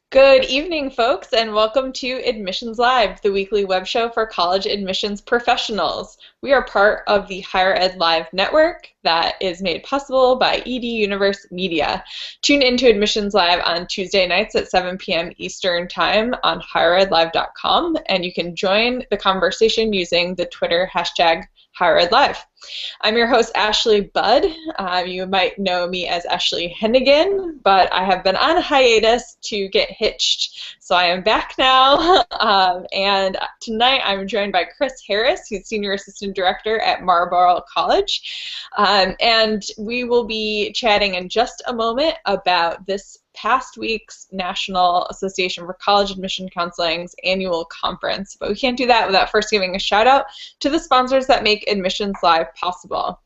Good evening, folks, and welcome to Admissions Live, the weekly web show for college admissions professionals. We are part of the Higher Ed Live network that is made possible by ED Universe Media. Tune into Admissions Live on Tuesday nights at 7 p.m. Eastern Time on higheredlive.com, and you can join the conversation using the Twitter hashtag HigherEdLive. I'm your host, Ashley Budd. You might know me as Ashley Hennigan, but I have been on hiatus to get hitched, so I am back now. And tonight I'm joined by Chris Harris, who's Senior Assistant Director at Marlborough College. And we will be chatting in just a moment about this past week's National Association for College Admission Counseling's annual conference. But we can't do that without first giving a shout out to the sponsors that make Admissions Live possible.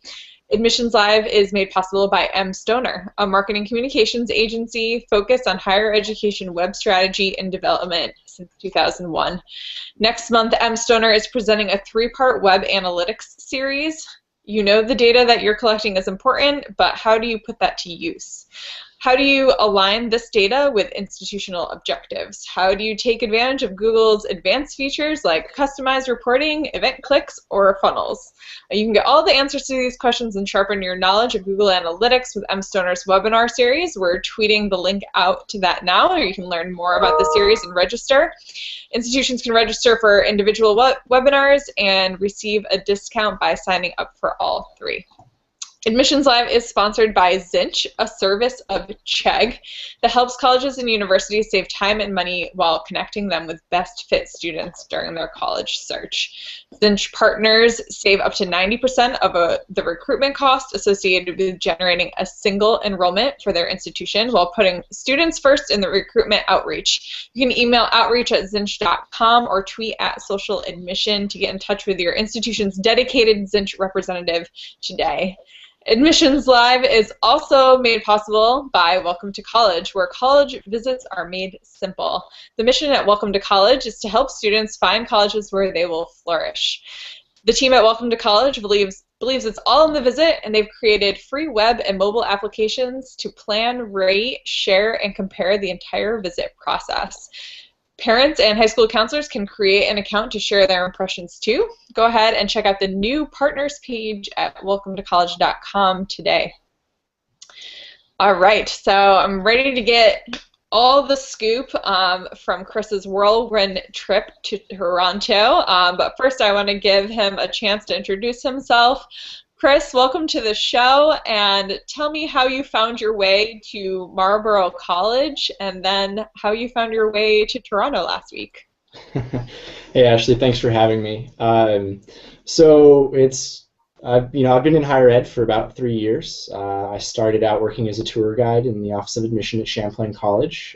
Admissions Live is made possible by M. Stoner, a marketing communications agency focused on higher education web strategy and development since 2001. Next month, M. Stoner is presenting a 3-part web analytics series. You know the data that you're collecting is important, but how do you put that to use? How do you align this data with institutional objectives? How do you take advantage of Google's advanced features like customized reporting, event clicks, or funnels? You can get all the answers to these questions and sharpen your knowledge of Google Analytics with M. Stoner's webinar series. We're tweeting the link out to that now, or you can learn more about the series and register. Institutions can register for individual webinars and receive a discount by signing up for all 3. Admissions Live is sponsored by Zinch, a service of Chegg that helps colleges and universities save time and money while connecting them with best fit students during their college search. Zinch partners save up to 90% of the recruitment cost associated with generating a single enrollment for their institution while putting students first in the recruitment outreach. You can email outreach@zinch.com or tweet @socialadmission to get in touch with your institution's dedicated Zinch representative today. Admissions Live is also made possible by Welcome to College, where college visits are made simple. The mission at Welcome to College is to help students find colleges where they will flourish. The team at Welcome to College believes it's all in the visit, and they've created free web and mobile applications to plan, rate, share, and compare the entire visit process. Parents and high school counselors can create an account to share their impressions too. Go ahead and check out the new partners page at welcometocollege.com today. All right, so I'm ready to get all the scoop from Chris's whirlwind trip to Toronto. But first I want to give him a chance to introduce himself. Chris, welcome to the show, and tell me how you found your way to Marlborough College, and then how you found your way to Toronto last week. Hey Ashley, thanks for having me. So I've been in higher ed for about 3 years. I started out working as a tour guide in the Office of Admission at Champlain College.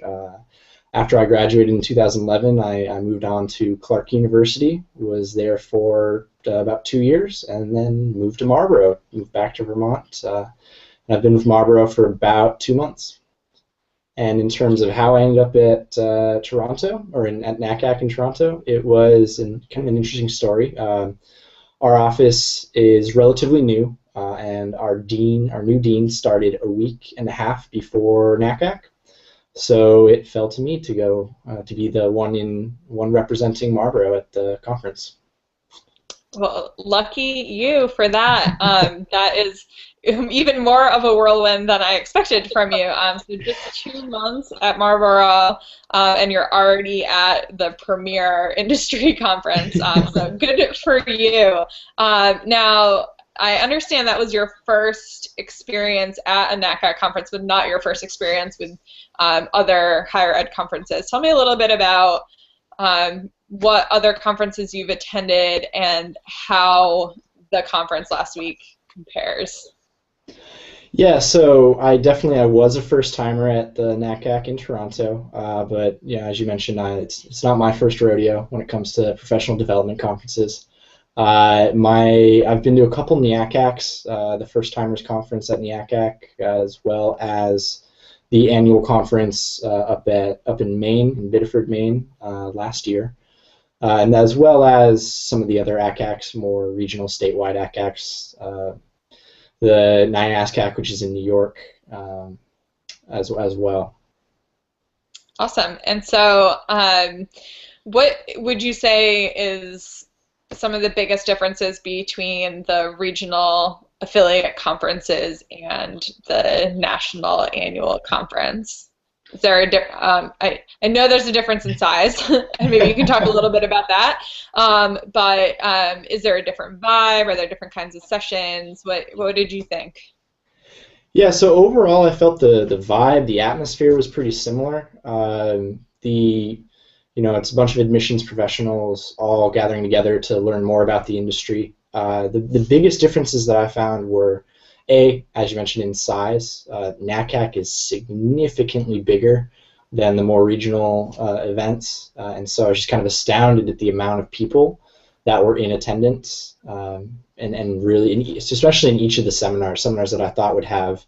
After I graduated in 2011, I moved on to Clark University, was there for about 2 years, and then moved to Marlborough, moved back to Vermont. And I've been with Marlborough for about 2 months. And in terms of how I ended up at Toronto, or at NACAC in Toronto, it was kind of an interesting story. Our office is relatively new, and our new dean started a week and a half before NACAC. So it fell to me to go to be the one representing Marlborough at the conference. Well, lucky you for that. That is even more of a whirlwind than I expected from you. So just 2 months at Marlborough, and you're already at the premier industry conference. So good for you. Now, I understand that was your first experience at a NACAC conference, but not your first experience with other higher ed conferences. Tell me a little bit about what other conferences you've attended and how the conference last week compares. Yeah, so I was a first-timer at the NACAC in Toronto, but yeah, as you mentioned, it's not my first rodeo when it comes to professional development conferences. I've been to a couple NACACs, the First Timers Conference at NACAC, as well as the annual conference up in Maine, in Biddeford, Maine, last year, and as well as some of the other ACACs, more regional, statewide ACACs, the NACAC, which is in New York, as well. Awesome. And so, what would you say is some of the biggest differences between the regional affiliate conferences and the national annual conference? Is there a I know there's a difference in size, and maybe you can talk a little bit about that. But is there a different vibe? Are there different kinds of sessions? What did you think? Yeah, so overall, I felt the vibe, the atmosphere was pretty similar. It's a bunch of admissions professionals all gathering together to learn more about the industry. The biggest differences that I found were, as you mentioned, in size. NACAC is significantly bigger than the more regional events, and so I was just kind of astounded at the amount of people that were in attendance, and really, especially in each of the seminars that I thought would have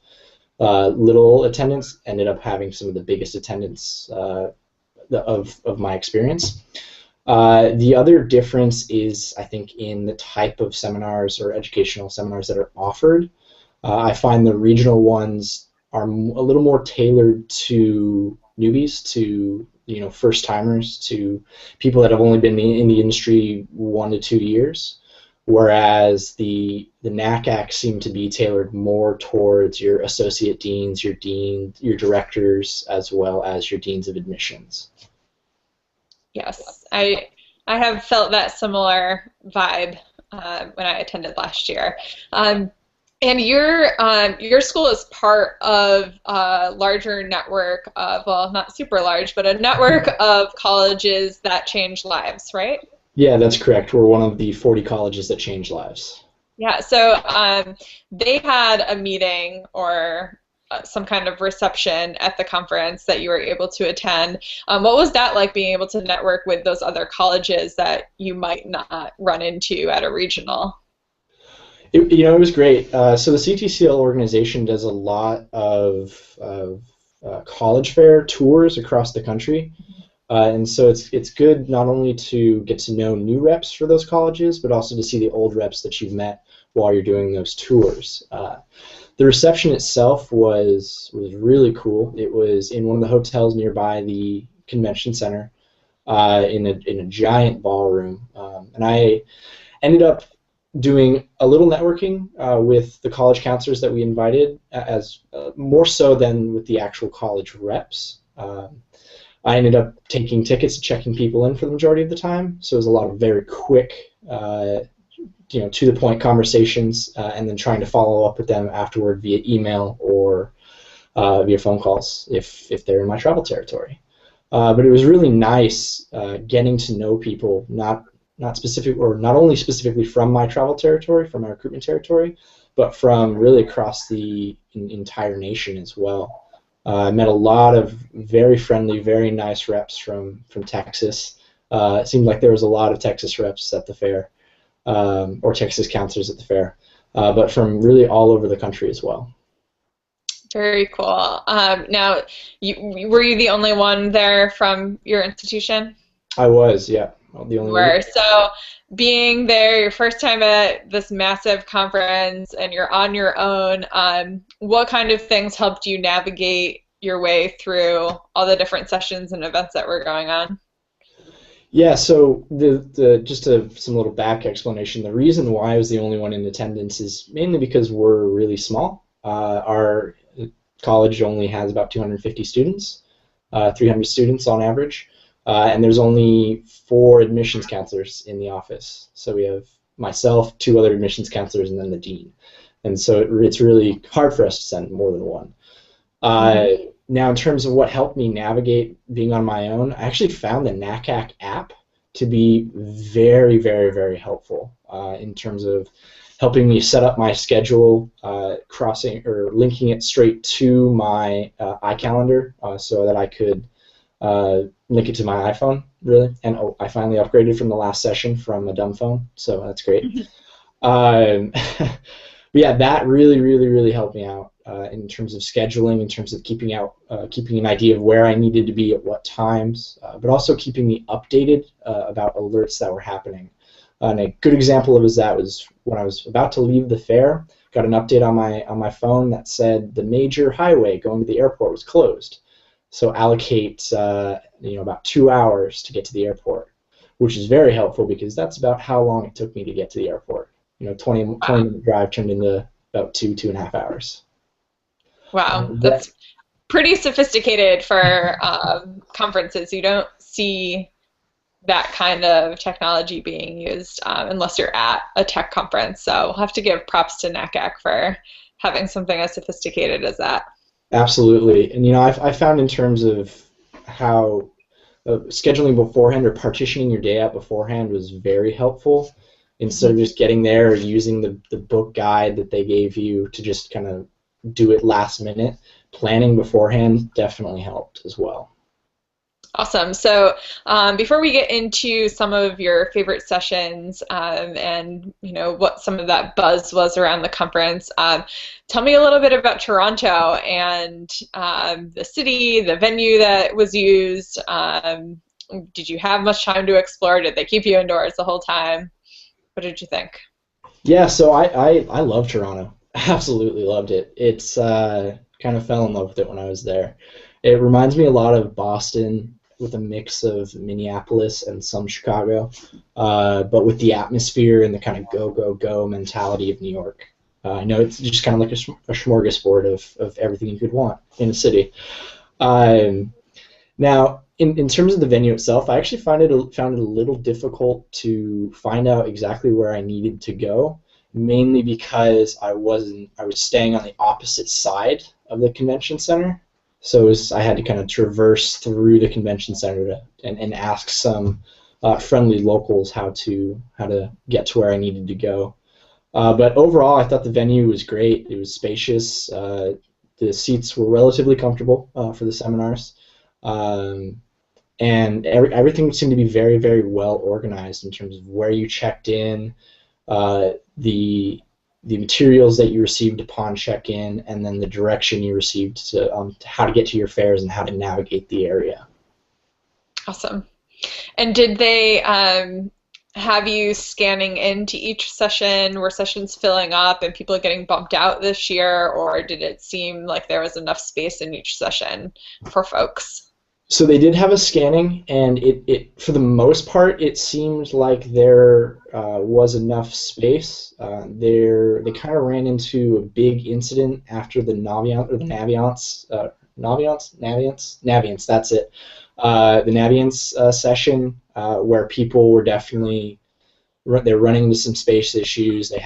little attendance ended up having some of the biggest attendance of my experience. The other difference is, I think, in the type of seminars or educational seminars that are offered. I find the regional ones are a little more tailored to newbies, to first timers, to people that have only been in the industry 1 to 2 years, whereas the NACAC seem to be tailored more towards your associate deans, your dean, your directors, as well as your deans of admissions. Yes, I have felt that similar vibe when I attended last year. And your school is part of a larger network of, well, not super large, but a network of colleges that change lives, right? Yeah, that's correct. We're one of the 40 colleges that change lives. Yeah, so they had a meeting or some kind of reception at the conference that you were able to attend. What was that like, being able to network with those other colleges that you might not run into at a regional? It was great. So the CTCL organization does a lot of college fair tours across the country. And so it's good not only to get to know new reps for those colleges, but also to see the old reps that you've met while you're doing those tours. The reception itself was really cool. It was in one of the hotels nearby the convention center, in a giant ballroom, and I ended up doing a little networking with the college counselors that we invited, as more so than with the actual college reps. I ended up taking tickets and checking people in for the majority of the time, so it was a lot of very quick, to the point conversations, and then trying to follow up with them afterward via email or via phone calls if they're in my travel territory. But it was really nice getting to know people, not specific, or not only specifically from my travel territory, from my recruitment territory, but from really across the entire nation as well. I met a lot of very friendly, very nice reps from Texas. It seemed like there was a lot of Texas reps at the fair, or Texas counselors at the fair, but from really all over the country as well. Very cool. Now, were you the only one there from your institution? I was, yeah, the only one. Were. So being there, your first time at this massive conference, and you're on your own, what kind of things helped you navigate your way through all the different sessions and events that were going on? Yeah, so some little back explanation. The reason why I was the only one in attendance is mainly because we're really small. Our college only has about 250 students, 300 students on average. And there's only 4 admissions counselors in the office. So we have myself, 2 other admissions counselors, and then the dean. And so it's really hard for us to send more than one. Now, in terms of what helped me navigate being on my own, I actually found the NACAC app to be very, very, very helpful in terms of helping me set up my schedule, crossing or linking it straight to my iCalendar, so that I could link it to my iPhone, really. And I finally upgraded from the last session from a dumb phone, so that's great. But yeah, that really, really, really helped me out in terms of scheduling, in terms of keeping an idea of where I needed to be at what times, but also keeping me updated about alerts that were happening. And a good example of that was when I was about to leave the fair, got an update on my phone that said the major highway going to the airport was closed. So allocate about 2 hours to get to the airport, which is very helpful because that's about how long it took me to get to the airport. 20 minute drive turned into about 2.5 hours. Wow, That that's pretty sophisticated for conferences. You don't see that kind of technology being used unless you're at a tech conference. So we'll have to give props to NACAC for having something as sophisticated as that. Absolutely, and I found in terms of how scheduling beforehand or partitioning your day out beforehand was very helpful. Instead of Mhm. just getting there or using the book guide that they gave you to just kind of do it last minute, planning beforehand definitely helped as well. Awesome. So before we get into some of your favorite sessions and what some of that buzz was around the conference, tell me a little bit about Toronto and the city, the venue that was used. Did you have much time to explore? Did they keep you indoors the whole time? What did you think? Yeah, so I love Toronto. Absolutely loved it. It's kind of fell in love with it when I was there. It reminds me a lot of Boston with a mix of Minneapolis and some Chicago, but with the atmosphere and the kind of go, go, go mentality of New York. I know it's just kind of like a smorgasbord of everything you could want in a city. Um, Now, in terms of the venue itself, I actually found it a little difficult to find out exactly where I needed to go, mainly because I was staying on the opposite side of the convention center. So I had to kind of traverse through the convention center and ask some friendly locals how to get to where I needed to go. But overall, I thought the venue was great. It was spacious. The seats were relatively comfortable for the seminars. Um, and everything seemed to be very, very well organized in terms of where you checked in, uh, the the materials that you received upon check-in, and then the direction you received to how to get to your fares and how to navigate the area. Awesome. And did they have you scanning into each session? Were sessions filling up and people getting bumped out this year, or did it seem like there was enough space in each session for folks? So they did have a scanning, and it for the most part, it seemed like there was enough space. They kind of ran into a big incident after the Naviance or the Naviance. That's it. The Naviance session where people were definitely they're running into some space issues. There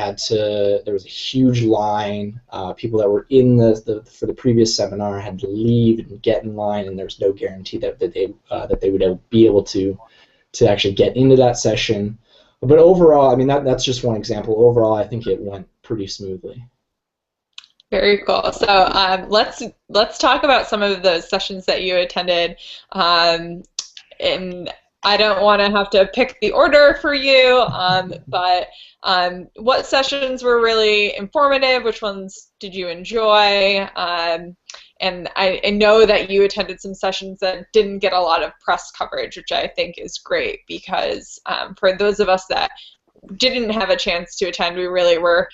was a huge line. People that were in for the previous seminar had to leave and get in line, and there's no guarantee that they would be able to actually get into that session. But overall, I mean that's just one example. Overall, I think it went pretty smoothly. Very cool. So let's talk about some of those sessions that you attended. And I don't want to have to pick the order for you, but what sessions were really informative? Which ones did you enjoy? And I know that you attended some sessions that didn't get a lot of press coverage, which I think is great because for those of us that didn't have a chance to attend, we really were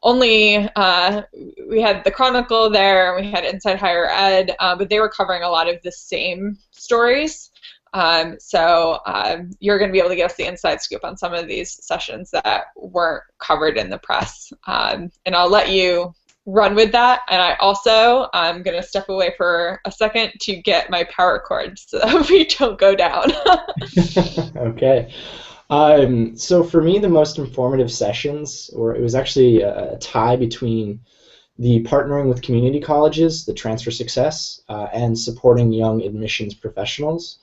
only we had the Chronicle there, we had Inside Higher Ed, but they were covering a lot of the same stories. So you're going to be able to give us the inside scoop on some of these sessions that weren't covered in the press. And I'll let you run with that. And I also I'm going to step away for a second to get my power cord so that we don't go down. Okay. So for me, the most informative sessions, or it was actually a tie between the partnering with community colleges, the transfer success, and supporting young admissions professionals.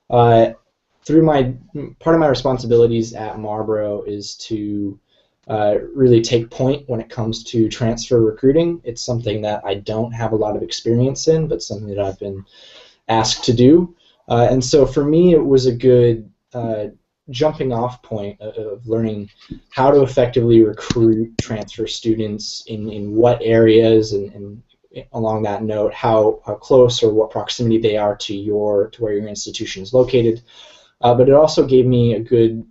Uh, through my part of my responsibilities at Marlboro is to really take point when it comes to transfer recruiting. It's something that I don't have a lot of experience in, but something that I've been asked to do. And so for me, it was a good jumping off point of learning how to effectively recruit transfer students in what areas and along that note, how close or what proximity they are to where your institution is located. But it also gave me a good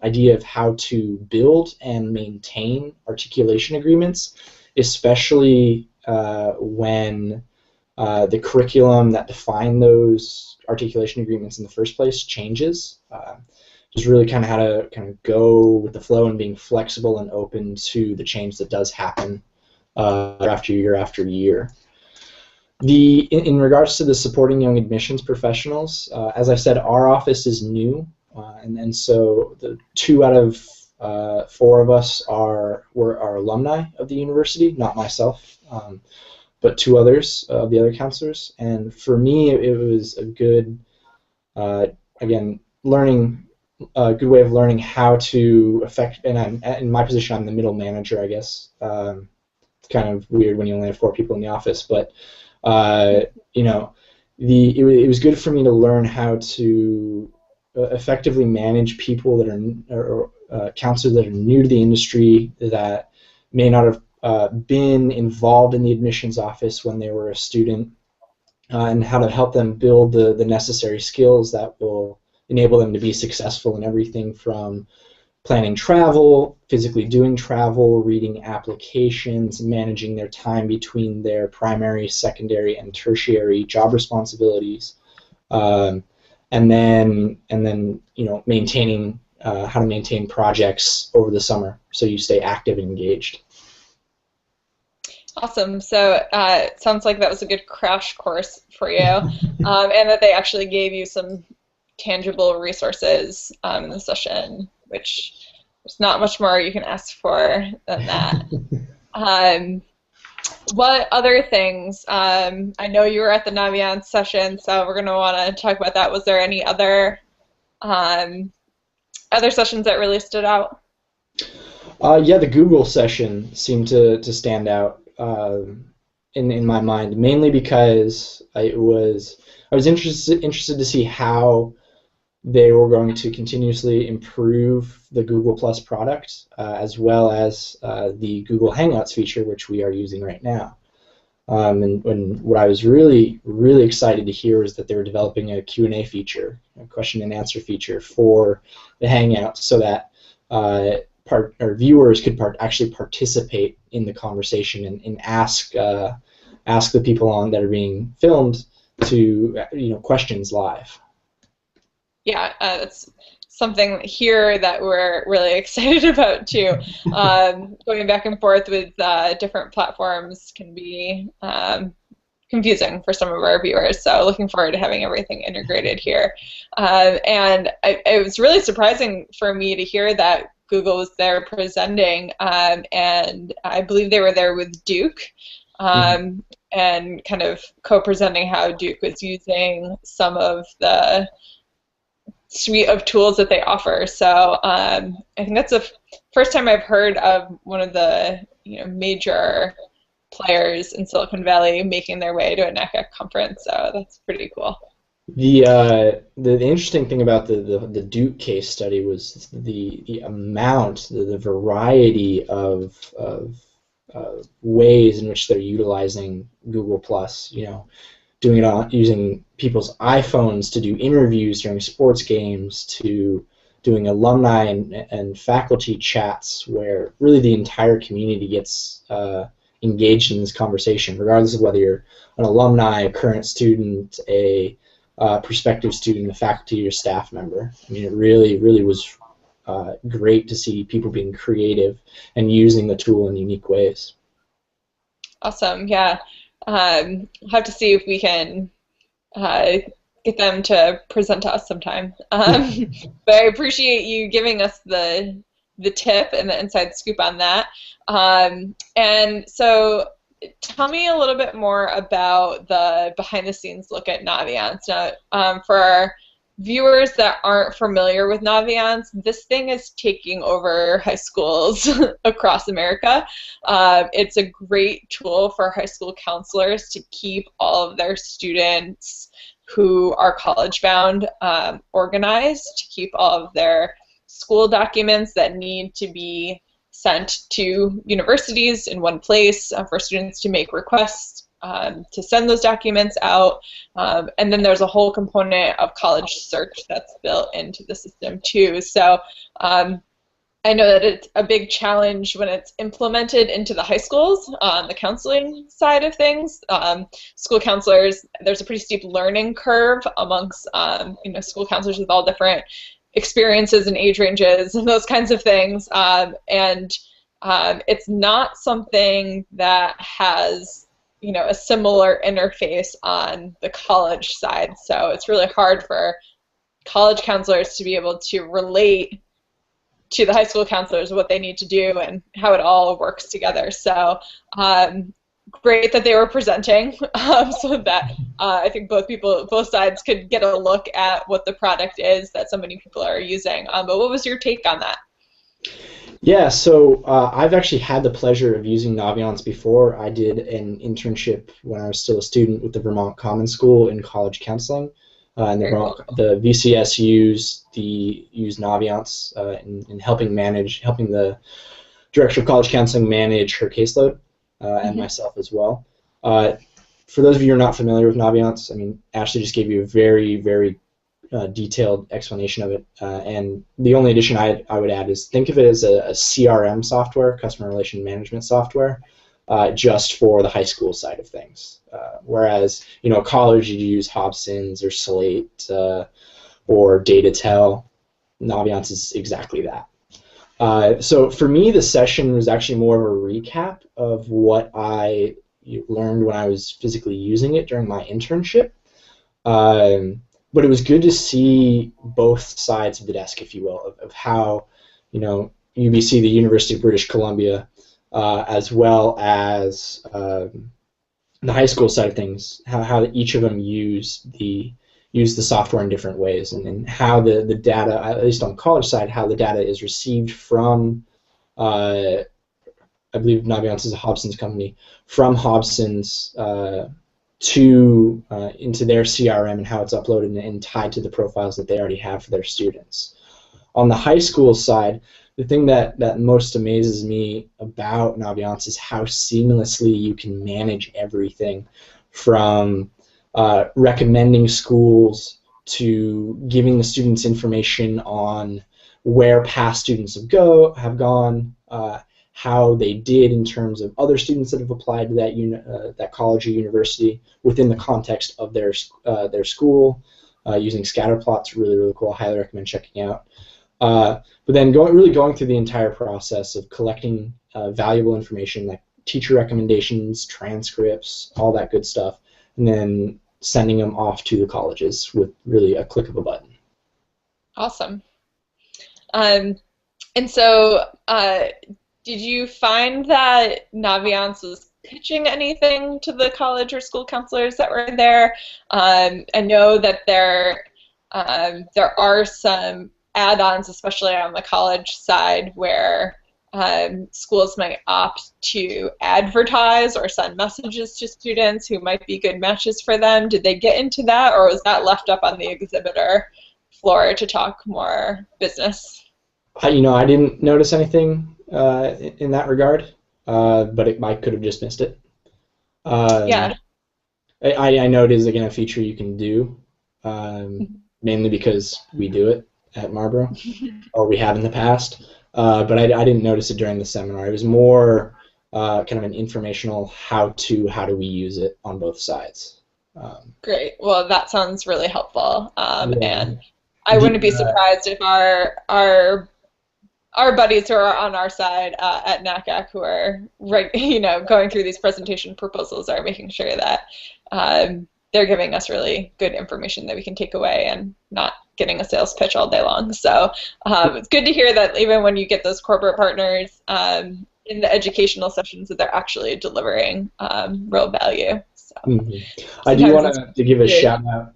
idea of how to build and maintain articulation agreements, especially when the curriculum that defined those articulation agreements in the first place changes. Just really kind of how to kind of go with the flow and being flexible and open to the change that does happen after year after year. In regards to the supporting young admissions professionals, as I said, our office is new, and so the 2 out of 4 of us are alumni of the university, not myself, but 2 others of the other counselors. And for me, it was a good, again, a good way of learning how to affect. And in my position, I'm the middle manager, I guess. It's kind of weird when you only have 4 people in the office, but you know, it was good for me to learn how to effectively manage people that are counselors that are new to the industry, that may not have been involved in the admissions office when they were a student, and how to help them build the necessary skills that will enable them to be successful in everything from planning travel, physically doing travel, reading applications, managing their time between their primary, secondary, and tertiary job responsibilities, and then maintaining how to maintain projects over the summer so you stay active and engaged. Awesome. So it sounds like that was a good crash course for you, and that they actually gave you some tangible resources in the session, which there's not much more you can ask for than that. What other things? I know you were at the Naviance session, so we're going to want to talk about that. Was there any other sessions that really stood out? Yeah, the Google session seemed to stand out in my mind, mainly because I was interested to see how they were going to continuously improve the Google Plus product, as well as the Google Hangouts feature, which we are using right now. And what I was really, really excited to hear was that they were developing a Q&A feature, a question and answer feature for the Hangouts, so that viewers could actually participate in the conversation and ask the people that are being filmed to questions live. Yeah, that's something here that we're really excited about too. Going back and forth with different platforms can be confusing for some of our viewers, so looking forward to having everything integrated here. And it was really surprising for me to hear that Google was there presenting, and I believe they were there with Duke, and kind of co-presenting how Duke was using some of the suite of tools that they offer. So I think that's the first time I've heard of one of the major players in Silicon Valley making their way to a NACAC conference. So that's pretty cool. The interesting thing about the Duke case study was the amount, the variety of ways in which they're utilizing Google Plus. Doing it using people's iPhones to do interviews during sports games, to doing alumni and faculty chats where really the entire community gets engaged in this conversation, regardless of whether you're an alumni, a current student, a prospective student, a faculty or staff member. I mean, it really, really was great to see people being creative and using the tool in unique ways. Awesome, yeah. I'll have to see if we can get them to present to us sometime. But I appreciate you giving us the tip and the inside scoop on that. And so tell me a little bit more about the behind-the-scenes look at Naviance. Now, for our viewers that aren't familiar with Naviance, this thing is taking over high schools across America. It's a great tool for high school counselors to keep all of their students who are college-bound organized, to keep all of their school documents that need to be sent to universities in one place, for students to make requests to send those documents out, and then there's a whole component of college search that's built into the system too. So I know that it's a big challenge when it's implemented into the high schools on the counseling side of things. School counselors, there's a pretty steep learning curve amongst school counselors with all different experiences and age ranges and those kinds of things. And it's not something that has a similar interface on the college side. So it's really hard for college counselors to be able to relate to the high school counselors what they need to do and how it all works together. So great that they were presenting so that I think both sides could get a look at what the product is that so many people are using. But what was your take on that? Yeah, so I've actually had the pleasure of using Naviance before. I did an internship when I was still a student with the Vermont Common School in college counseling. And the VCS used Naviance in helping the director of college counseling manage her caseload and myself as well. For those of you who are not familiar with Naviance, I mean, Ashley just gave you a very, very detailed explanation of it. And the only addition I would add is think of it as a CRM software, customer relation management software, just for the high school side of things. Whereas, college you use Hobson's or Slate or Datatel. Naviance is exactly that. So for me, the session was actually more of a recap of what I learned when I was physically using it during my internship. But it was good to see both sides of the desk, if you will, of how, UBC, the University of British Columbia, as well as the high school side of things, how each of them use the software in different ways, and how the data, at least on the college side, how the data is received from, I believe Naviance is a Hobson's company, from Hobson's into their CRM, and how it's uploaded and tied to the profiles that they already have for their students. On the high school side, the thing that most amazes me about Naviance is how seamlessly you can manage everything from recommending schools to giving the students information on where past students have gone, how they did in terms of other students that have applied to that college or university within the context of their school, using scatter plots. Really, really cool. I highly recommend checking out. But then going through the entire process of collecting valuable information like teacher recommendations, transcripts, all that good stuff, and then sending them off to the colleges with really a click of a button. Awesome. And so did you find that Naviance was pitching anything to the college or school counselors that were there? I know that there are some add-ons, especially on the college side, where schools might opt to advertise or send messages to students who might be good matches for them. Did they get into that, or was that left up on the exhibitor floor to talk more business? I didn't notice anything in that regard, but I could have just missed it. Yeah. I know it is, again, a feature you can do, mainly because we do it at Marlboro, or we have in the past, but I didn't notice it during the seminar. It was more kind of an informational how do we use it on both sides. Great. Well, that sounds really helping, Yeah. and I wouldn't be surprised if our buddies who are on our side at NACAC, who are going through these presentation proposals, are making sure that they're giving us really good information that we can take away and not getting a sales pitch all day long. So it's good to hear that even when you get those corporate partners in the educational sessions, that they're actually delivering real value. So I do want to give a shout out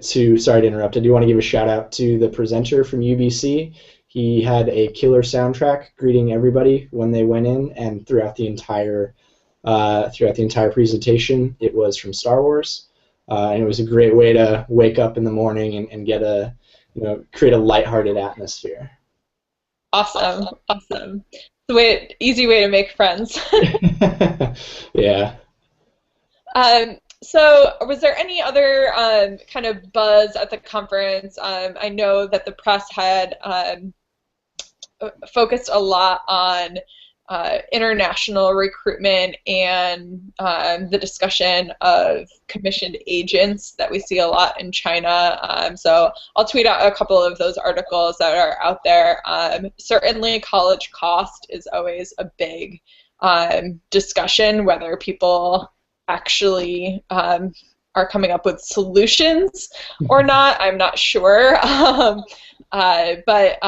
sorry to interrupt, I do want to give a shout out to the presenter from UBC. He had a killer soundtrack greeting everybody when they went in, and throughout the entire presentation, it was from Star Wars, and it was a great way to wake up in the morning and get create a lighthearted atmosphere. Awesome. Easy way to make friends. Yeah. So was there any other kind of buzz at the conference? I know that the press had focused a lot on international recruitment and the discussion of commissioned agents that we see a lot in China. So I'll tweet out a couple of those articles that are out there. Certainly college cost is always a big discussion, whether people actually are coming up with solutions or not. I'm not sure. But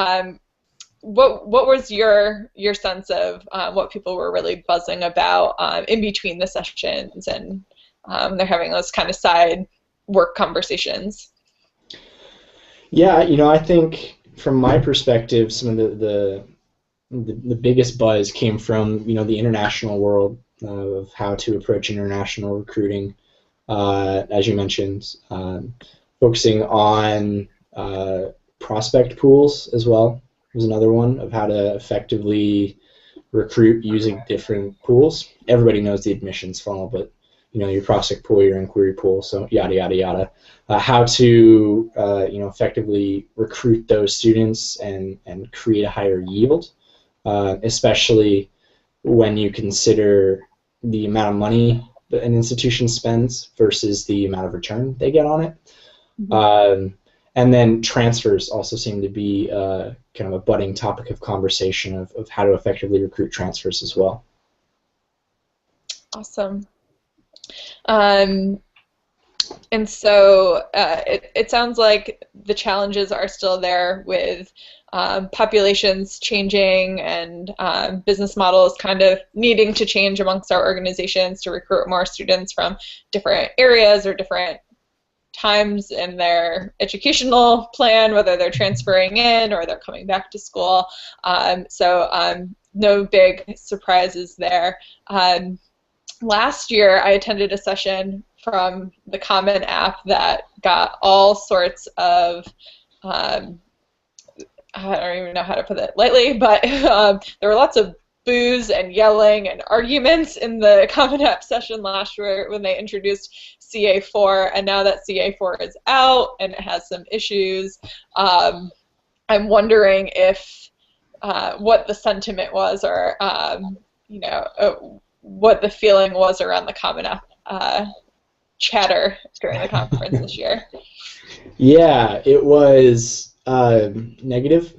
what was your sense of what people were really buzzing about in between the sessions, and they're having those kind of side work conversations? Yeah, I think from my perspective, some of the biggest buzz came from the international world of how to approach international recruiting, as you mentioned, focusing on prospect pools as well was another one, of how to effectively recruit using different pools. Everybody knows the admissions funnel, but your prospect pool, your inquiry pool, so yada yada yada. How to effectively recruit those students and create a higher yield, especially when you consider the amount of money that an institution spends versus the amount of return they get on it. Mm-hmm. And then transfers also seem to be kind of a budding topic of conversation of how to effectively recruit transfers as well. Awesome. And so it sounds like the challenges are still there with populations changing and business models kind of needing to change amongst our organizations to recruit more students from different areas or different times in their educational plan, whether they're transferring in or they're coming back to school. So no big surprises there. Last year, I attended a session from the Common app that got all sorts of, I don't even know how to put it lightly, but there were lots of boos and yelling and arguments in the Common App session last year when they introduced CA4, and now that CA4 is out and it has some issues, I'm wondering if what the sentiment was, or what the feeling was around the Common App chatter during the conference this year. Yeah, it was negative,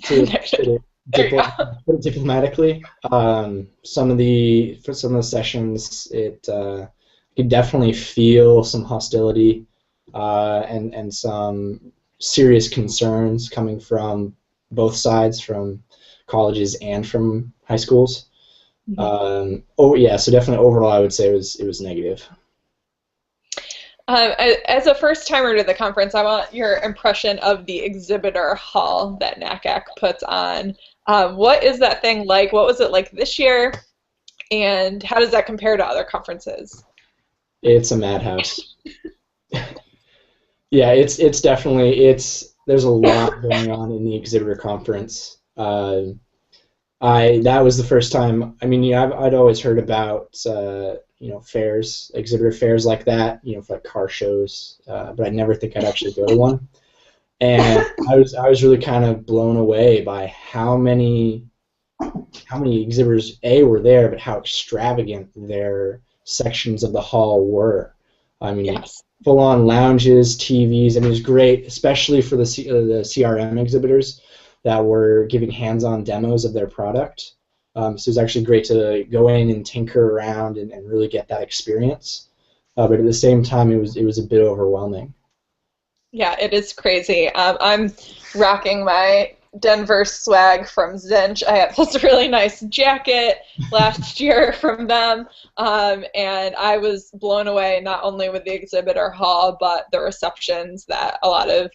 to put it diplomatically. Some of the sessions, you could definitely feel some hostility and some serious concerns coming from both sides, from colleges and from high schools. Mm-hmm. So definitely overall, I would say it was negative. As a first-timer to the conference, I want your impression of the exhibitor hall that NACAC puts on. What is that thing like? What was it like this year? And how does that compare to other conferences? It's a madhouse. Yeah, it's definitely, there's a lot going on in the exhibitor conference. That was the first time. I mean, I'd always heard about fairs, exhibitor fairs like that, for like car shows, but I never think I'd actually go to one. And I was really kind of blown away by how many exhibitors were there, but how extravagant their sections of the hall were. I mean, yes. Full-on lounges, TVs. I mean, it was great, especially for the CRM exhibitors that were giving hands-on demos of their product. So it was actually great to go in and tinker around and really get that experience. But at the same time, it was a bit overwhelming. Yeah, it is crazy. I'm rocking my Denver swag from Zinch. I had this really nice jacket last year from them, and I was blown away not only with the exhibitor hall, but the receptions that a lot of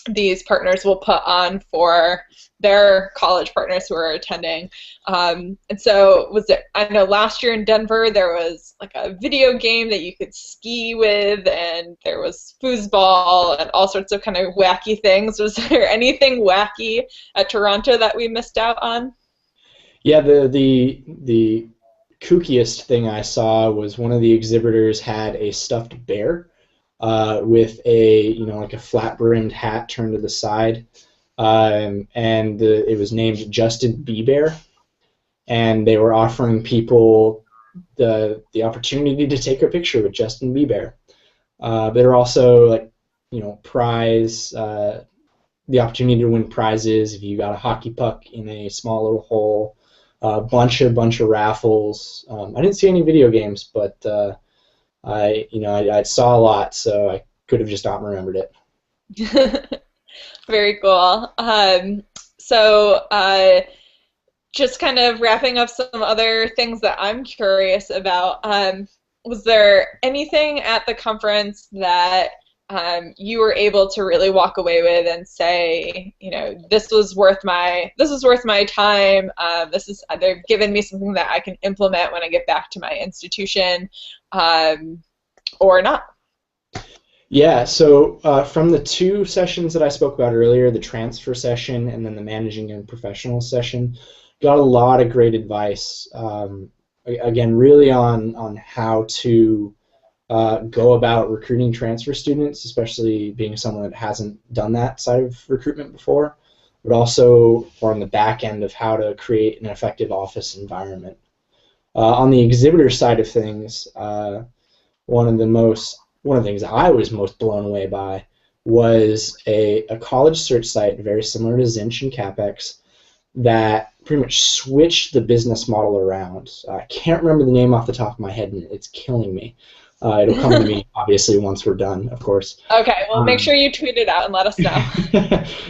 these partners will put on for their college partners who are attending. And so I know last year in Denver there was like a video game that you could ski with, and there was foosball and all sorts of kind of wacky things. Was there anything wacky at Toronto that we missed out on? Yeah, the kookiest thing I saw was one of the exhibitors had a stuffed bear with a like a flat brimmed hat turned to the side, and it was named Justin Bieber, and they were offering people the opportunity to take a picture with Justin Bieber. There are also like prize the opportunity to win prizes if you got a hockey puck in a small little hole. A bunch of raffles. I didn't see any video games, but I saw a lot, so I could have just not remembered it. Very cool. So just kind of wrapping up some other things that I'm curious about. Was there anything at the conference that you were able to really walk away with and say, this was worth my time. They've given me something that I can implement when I get back to my institution, or not? Yeah, so from the two sessions that I spoke about earlier, the transfer session and then the managing and professional session, got a lot of great advice. Again, really on how to go about recruiting transfer students, especially being someone that hasn't done that side of recruitment before, but also on the back end of how to create an effective office environment. On the exhibitor side of things, one of the things I was most blown away by was a college search site very similar to Zinch and CapEx that pretty much switched the business model around. I can't remember the name off the top of my head, and it's killing me. It'll come to me, obviously, once we're done, of course. Okay, well, make sure you tweet it out and let us know.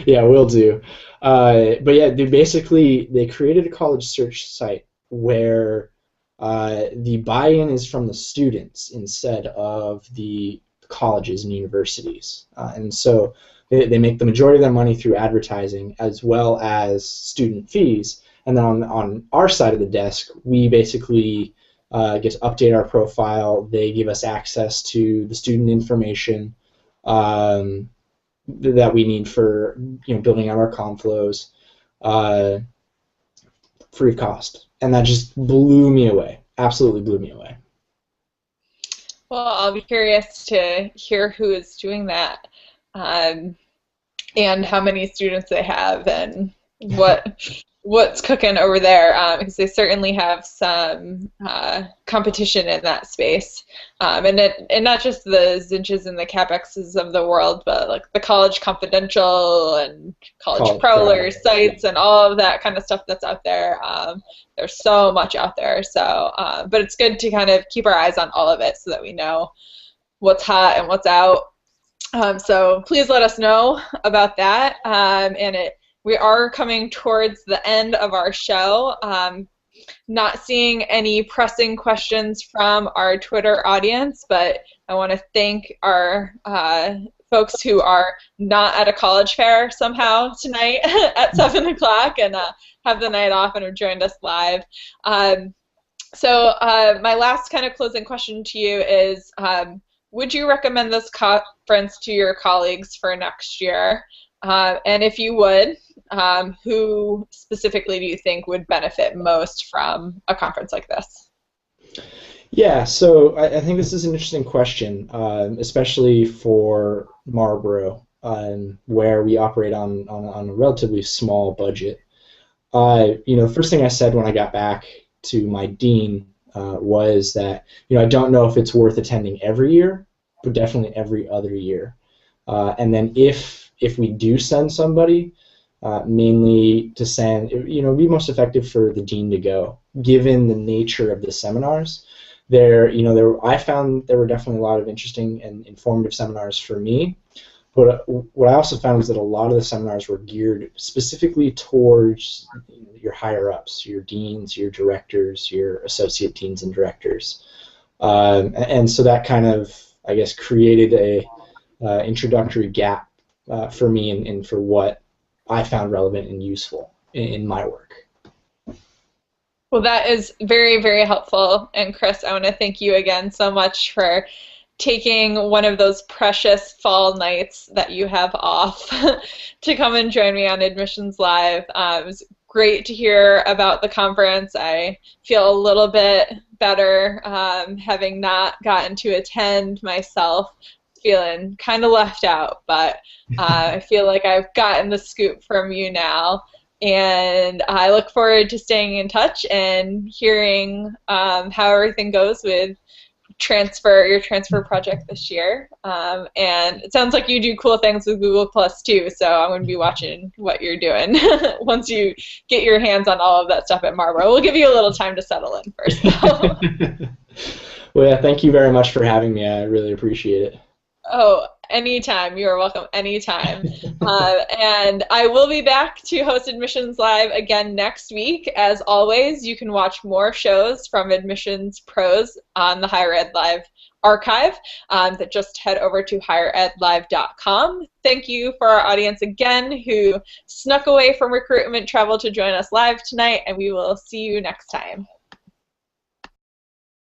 Yeah, will do. But yeah, they created a college search site where the buy-in is from the students instead of the colleges and universities. And so they make the majority of their money through advertising as well as student fees. And then on our side of the desk, we basically get to update our profile. They give us access to the student information that we need for building out our comm flows, free of cost. And that just blew me away. Absolutely blew me away. Well, I'll be curious to hear who is doing that, and how many students they have, and what's cooking over there, because they certainly have some competition in that space, and not just the Zinches and the CapExes of the world, but like the College Confidential and College Prowler sites and all of that kind of stuff that's out there. There's so much out there, so but it's good to kind of keep our eyes on all of it so that we know what's hot and what's out. So please let us know about that, we are coming towards the end of our show. Not seeing any pressing questions from our Twitter audience, but I want to thank our folks who are not at a college fair somehow tonight at 7 o'clock and have the night off and have joined us live. So my last kind of closing question to you is, would you recommend this conference to your colleagues for next year? And if you would, who specifically do you think would benefit most from a conference like this? Yeah, so I think this is an interesting question, especially for Marlboro, where we operate on a relatively small budget. The first thing I said when I got back to my dean was that I don't know if it's worth attending every year, but definitely every other year. And then if we do send somebody, mainly to send, it'd be most effective for the dean to go, given the nature of the seminars. I found there were definitely a lot of interesting and informative seminars for me, but what I also found was that a lot of the seminars were geared specifically towards your higher ups, your deans, your directors, your associate deans and directors, and so that kind of, I guess, created a introductory gap for me and for what I found relevant and useful in my work. Well, that is very, very helpful. And Chris, I want to thank you again so much for taking one of those precious fall nights that you have off to come and join me on Admissions Live. It was great to hear about the conference. I feel a little bit better having not gotten to attend myself. feeling kind of left out, but I feel like I've gotten the scoop from you now. And I look forward to staying in touch and hearing how everything goes with your transfer project this year. And it sounds like you do cool things with Google Plus too, so I'm going to be watching what you're doing once you get your hands on all of that stuff at Marlboro. We'll give you a little time to settle in first, though. Well, yeah, thank you very much for having me. I really appreciate Oh, anytime. You are welcome anytime. And I will be back to host Admissions Live again next week. As always, you can watch more shows from Admissions Pros on the Higher Ed Live archive. That just head over to higheredlive.com. Thank you for our audience again who snuck away from recruitment travel to join us live tonight, and we will see you next time.